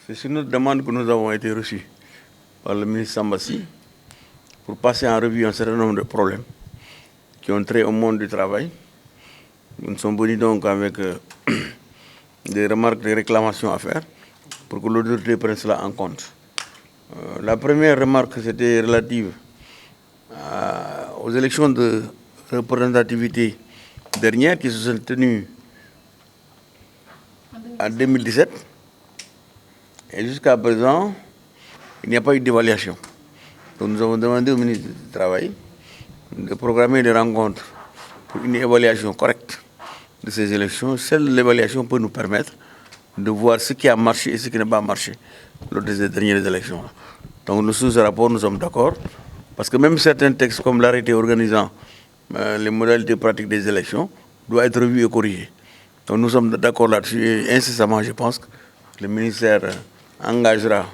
C'est sur notre demande que nous avons été reçus par le ministre Sambassi pour passer en revue un certain nombre de problèmes qui ont trait au monde du travail. Nous sommes venus donc avec des remarques, des réclamations à faire pour que l'autorité prenne cela en compte. La première remarque, c'était relative aux élections de représentativité dernières qui se sont tenues en 2017. Et jusqu'à présent, il n'y a pas eu d'évaluation. Donc nous avons demandé au ministre du Travail de programmer des rencontres pour une évaluation correcte de ces élections. Seule l'évaluation peut nous permettre de voir ce qui a marché et ce qui n'a pas marché lors des dernières élections. Donc sous ce rapport, nous sommes d'accord, parce que même certains textes comme l'arrêté organisant les modalités pratiques des élections doivent être revus et corrigés. Donc nous sommes d'accord là-dessus et incessamment, je pense que le ministère engagera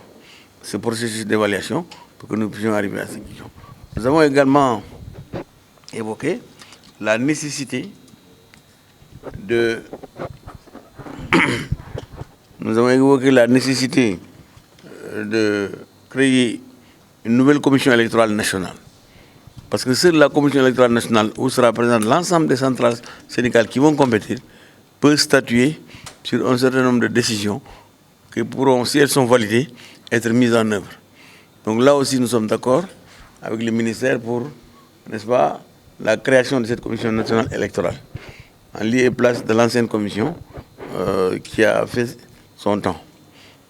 ce processus d'évaluation pour que nous puissions arriver à cette question. Nous avons également évoqué la nécessité de créer une nouvelle commission électorale nationale. Parce que seule la commission électorale nationale, où sera présente l'ensemble des centrales syndicales qui vont compétir, peut statuer sur un certain nombre de décisions qui pourront, si elles sont validées, être mises en œuvre. Donc là aussi, nous sommes d'accord avec le ministère pour, n'est-ce pas, la création de cette commission nationale électorale, en lieu et place de l'ancienne commission qui a fait son temps.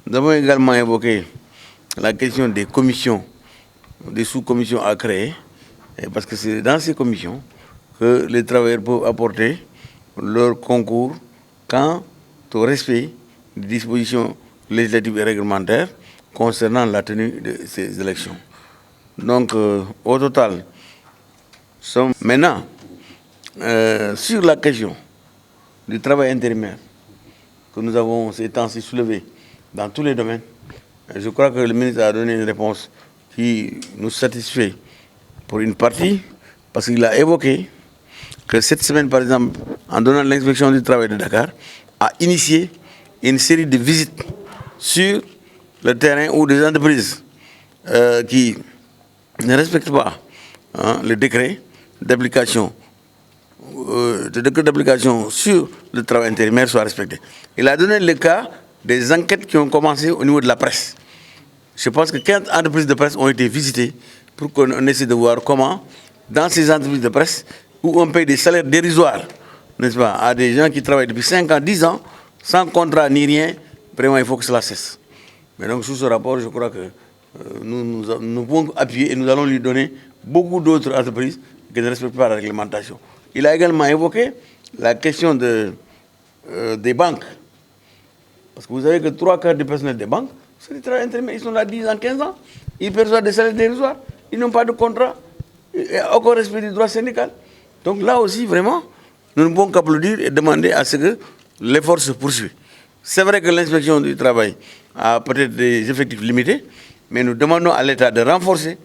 Nous avons également évoqué la question des commissions, des sous-commissions à créer, parce que c'est dans ces commissions que les travailleurs peuvent apporter leur concours quant au respect des dispositions législatives et réglementaires concernant la tenue de ces élections. Donc, au total, maintenant, sur la question du travail intérimaire que nous avons ces temps-ci soulevé dans tous les domaines, je crois que le ministre a donné une réponse qui nous satisfait pour une partie, parce qu'il a évoqué que cette semaine, par exemple, en donnant l'inspection du travail de Dakar, a initié une série de visites sur le terrain où des entreprises qui ne respectent pas le décret d'application sur le travail intérimaire soient respectés. Il a donné le cas des enquêtes qui ont commencé au niveau de la presse. Je pense que 15 entreprises de presse ont été visitées pour qu'on essaie de voir comment, dans ces entreprises de presse, où on paye des salaires dérisoires, n'est-ce pas, à des gens qui travaillent depuis 5 ans, 10 ans, sans contrat ni rien, vraiment il faut que cela cesse. Mais donc sous ce rapport, je crois que nous pouvons appuyer et nous allons lui donner beaucoup d'autres entreprises qui ne respectent pas la réglementation. Il a également évoqué la question des banques. Parce que vous savez que 3/4 du personnel des banques, c'est des travailleurs intérimaires, ils sont là 10 ans, 15 ans, ils perçoivent des salaires dérisoires, ils n'ont pas de contrat, aucun respect du droit syndical. Donc là aussi, vraiment, nous ne pouvons qu'applaudir et demander à ce que l'effort se poursuive. C'est vrai que l'inspection du travail a peut-être des effectifs limités, mais nous demandons à l'État de renforcer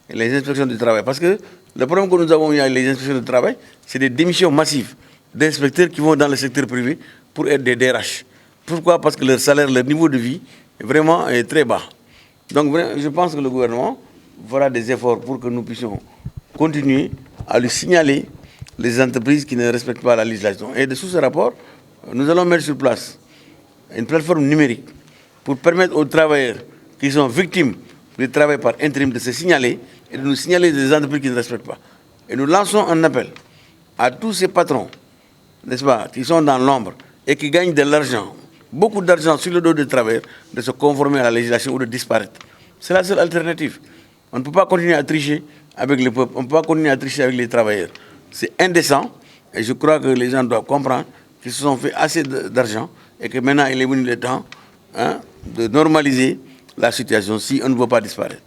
les inspections du travail. Parce que le problème que nous avons eu avec les inspections du travail, c'est des démissions massives d'inspecteurs qui vont dans le secteur privé pour être des DRH. Pourquoi? Parce que leur salaire, leur niveau de vie, vraiment est très bas. Donc je pense que le gouvernement fera des efforts pour que nous puissions continuer à lui signaler les entreprises qui ne respectent pas la législation. Et sous ce rapport, nous allons mettre sur place une plateforme numérique pour permettre aux travailleurs qui sont victimes du travail par intérim de se signaler et de nous signaler des entreprises qui ne respectent pas. Et nous lançons un appel à tous ces patrons, n'est-ce pas, qui sont dans l'ombre et qui gagnent de l'argent, beaucoup d'argent sur le dos des travailleurs, de se conformer à la législation ou de disparaître. C'est la seule alternative. On ne peut pas continuer à tricher avec le peuple, on ne peut pas continuer à tricher avec les travailleurs. C'est indécent et je crois que les gens doivent comprendre qu'ils se sont fait assez d'argent et que maintenant il est venu le temps de normaliser la situation si on ne veut pas disparaître.